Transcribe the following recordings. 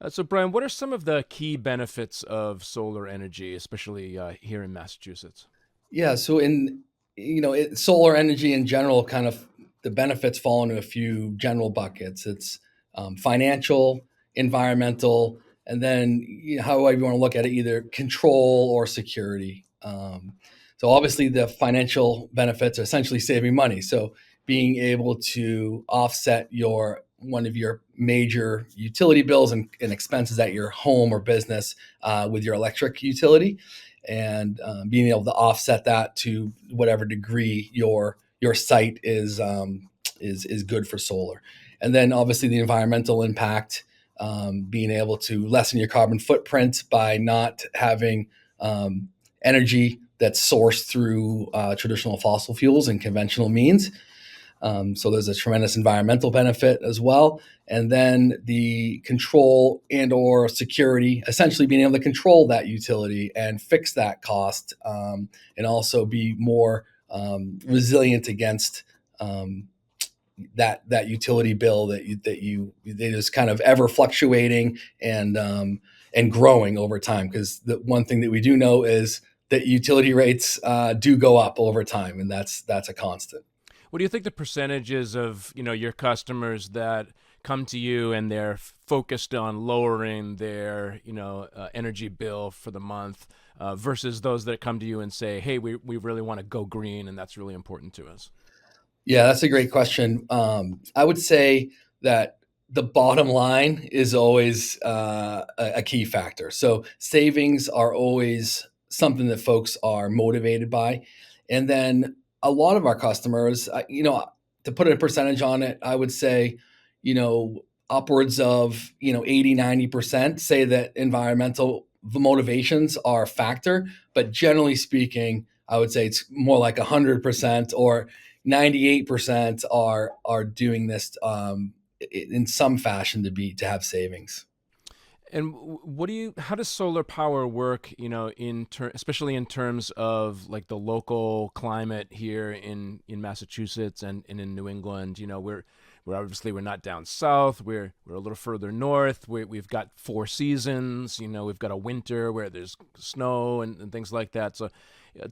So, Brian, what are some of the key benefits of solar energy, especially here in Massachusetts? Yeah, so solar energy in general, kind of the benefits fall into a few general buckets. It's financial, environmental, and then however you want to look at it, either control or security. So obviously, the financial benefits are essentially saving money. So being able to offset your one of your major utility bills and expenses at your home or business with your electric utility, and being able to offset that to whatever degree your site is good for solar. And then obviously the environmental impact, being able to lessen your carbon footprint by not having energy that's sourced through traditional fossil fuels and conventional means. So there's a tremendous environmental benefit as well. And then the control and or security, essentially being able to control that utility and fix that cost, and also be more resilient against um, that utility bill that is kind of ever fluctuating and growing over time. Because the one thing that we do know is that utility rates do go up over time, and that's a constant. What do you think the percentages of your customers that come to you and they're focused on lowering their energy bill for the month versus those that come to you and say, "Hey, we really want to go green, and that's really important to us." Yeah, that's a great question. I would say that the bottom line is always a key factor. So savings are always something that folks are motivated by, and then a lot of our customers, to put a percentage on it, I would say, upwards of 80-90% say that environmental motivations are a factor, but generally speaking, I would say it's more like 100% or 98% are doing this in some fashion to have savings. And what do you? How does solar power work? Especially in terms of like the local climate here in Massachusetts and in New England. We're obviously we're not down south. We're a little further north. We've got four seasons. We've got a winter where there's snow and things like that. So,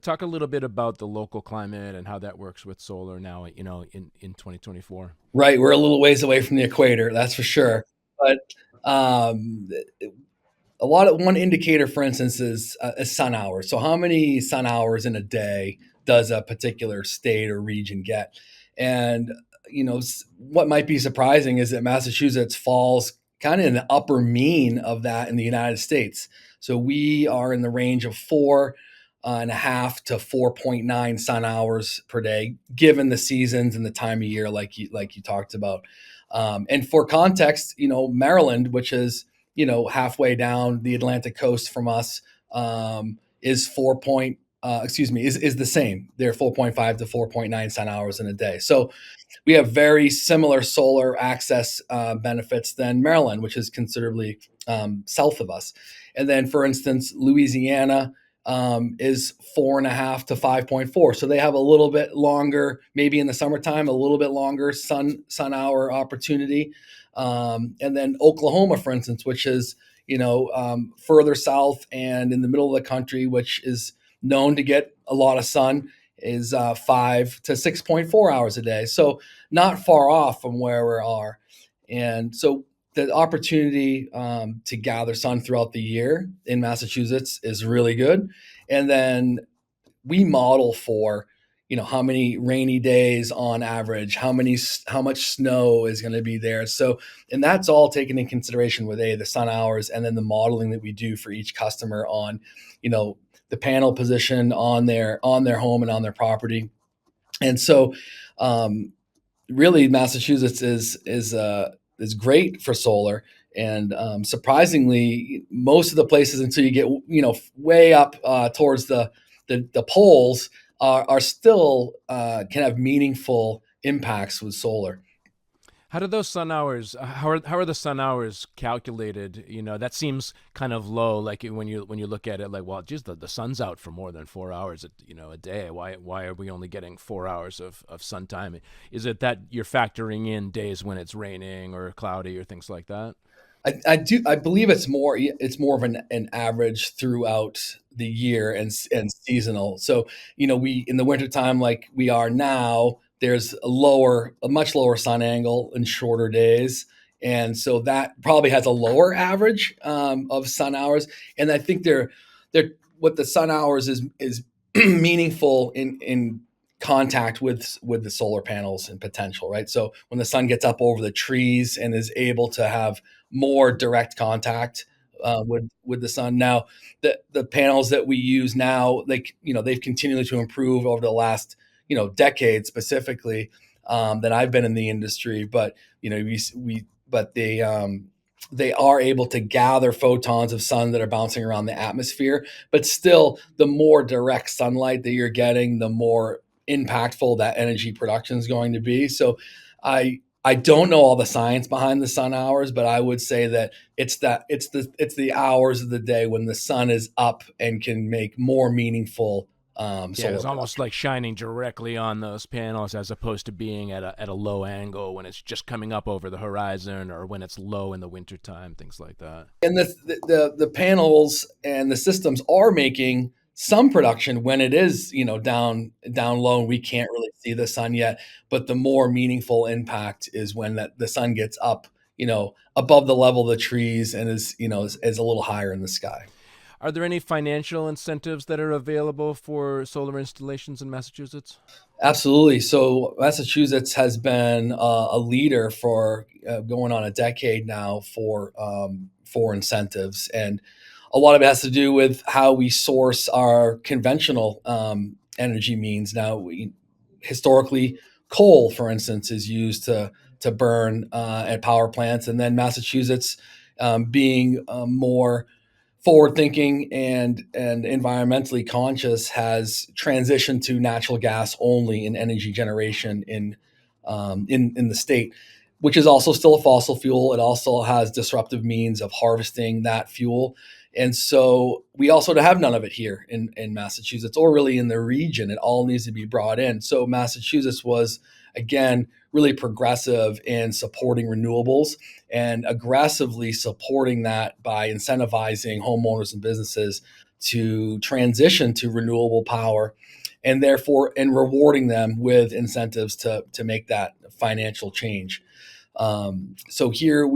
talk a little bit about the local climate and how that works with solar now. In 2024. Right, we're a little ways away from the equator, that's for sure. But um, one indicator, for instance, is sun hours. So how many sun hours in a day does a particular state or region get? And what might be surprising is that Massachusetts falls kind of in the upper mean of that in the United States. So we are in the range of four and a half to 4.9 sun hours per day, given the seasons and the time of year, like you talked about. And for context, Maryland, which is halfway down the Atlantic coast from us, is is the same. They're 4.5 to 4.9 sun hours in a day. So we have very similar solar access benefits than Maryland, which is considerably south of us. And then, for instance, Louisiana is 4.5 to 5.4. So they have a little bit longer, maybe in the summertime, a little bit longer sun hour opportunity. And then Oklahoma, for instance, which is further south and in the middle of the country, which is known to get a lot of sun, is 5 to 6.4 hours a day. So not far off from where we are. And so the opportunity to gather sun throughout the year in Massachusetts is really good. And then we model for how many rainy days on average, how much snow is going to be there. So, and that's all taken in consideration with the sun hours, and then the modeling that we do for each customer on the panel position on their home and on their property. And so really Massachusetts is great for solar. And surprisingly, most of the places, until you get way up towards the poles, are still can have meaningful impacts with solar. How do those sun hours? How are the sun hours calculated? That seems kind of low. Like when you look at it, like, well, geez, the sun's out for more than 4 hours, a day. Why are we only getting 4 hours of sun time? Is it that you're factoring in days when it's raining or cloudy or things like that? I believe it's more of an average throughout the year and seasonal. So, we in the wintertime like we are now, there's a much lower sun angle and shorter days. And so that probably has a lower average of sun hours. And I think they're what the sun hours is meaningful in contact with the solar panels and potential, right? So when the sun gets up over the trees and is able to have more direct contact with the sun. Now, the panels that we use now, like they've continued to improve over the last decade specifically that I've been in the industry. But they are able to gather photons of sun that are bouncing around the atmosphere. But still, the more direct sunlight that you're getting, the more impactful that energy production is going to be. So, I don't know all the science behind the sun hours, but I would say that it's the hours of the day when the sun is up and can make more meaningful Yeah, solar it's almost production. like shining directly on those panels as opposed to being at a low angle when it's just coming up over the horizon or when it's low in the wintertime, things like that. And the panels and the systems are making some production when it is down low and we can't really see the sun yet. But the more meaningful impact is when that the sun gets up above the level of the trees and is a little higher in the sky. Are there any financial incentives that are available for solar installations in Massachusetts? Absolutely. So Massachusetts has been a leader for going on a decade now for incentives, and a lot of it has to do with how we source our conventional energy means. Now, historically, coal, for instance, is used to burn at power plants, and then Massachusetts, being more forward thinking and environmentally conscious, has transitioned to natural gas only in energy generation in the state, which is also still a fossil fuel. It also has disruptive means of harvesting that fuel. And so we also have none of it here in Massachusetts or really in the region. It all needs to be brought in. So Massachusetts was, again, really progressive in supporting renewables and aggressively supporting that by incentivizing homeowners and businesses to transition to renewable power, and therefore and rewarding them with incentives to make that financial change. So here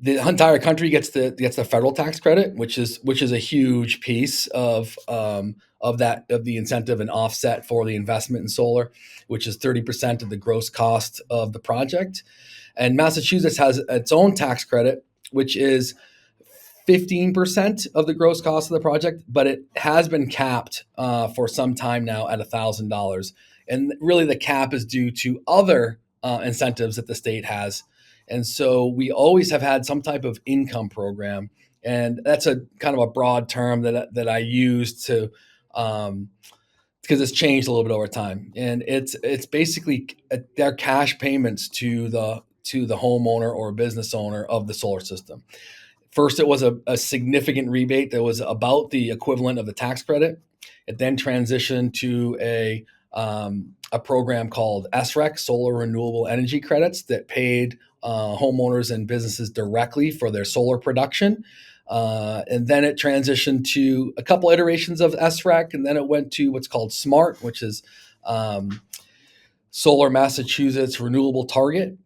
the entire country gets the federal tax credit, which is a huge piece of the incentive and offset for the investment in solar, which is 30% of the gross cost of the project. And Massachusetts has its own tax credit, which is 15% of the gross cost of the project, but it has been capped for some time now at $1,000. And really, the cap is due to other incentives that the state has. And so we always have had some type of income program. And that's a kind of a broad term that I use to because it's changed a little bit over time. And it's basically their cash payments to the homeowner or business owner of the solar system. First, it was a significant rebate that was about the equivalent of the tax credit. It then transitioned to a program called SREC, Solar Renewable Energy Credits, that paid homeowners and businesses directly for their solar production. And then it transitioned to a couple iterations of SREC, and then it went to what's called SMART, which is Solar Massachusetts Renewable Target,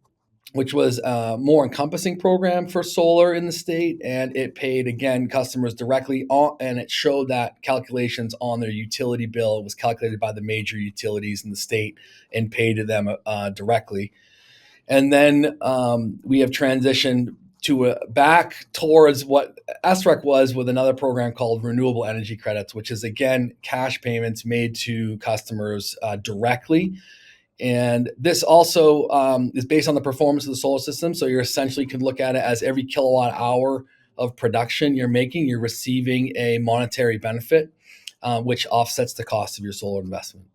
which was a more encompassing program for solar in the state. And it paid, again, customers directly on, and it showed that calculations on their utility bill. It was calculated by the major utilities in the state and paid to them directly. And then we have transitioned back towards what SREC was with another program called Renewable Energy Credits, which is, again, cash payments made to customers directly. And this also is based on the performance of the solar system. So you essentially could look at it as every kilowatt hour of production you're making, you're receiving a monetary benefit, which offsets the cost of your solar investment.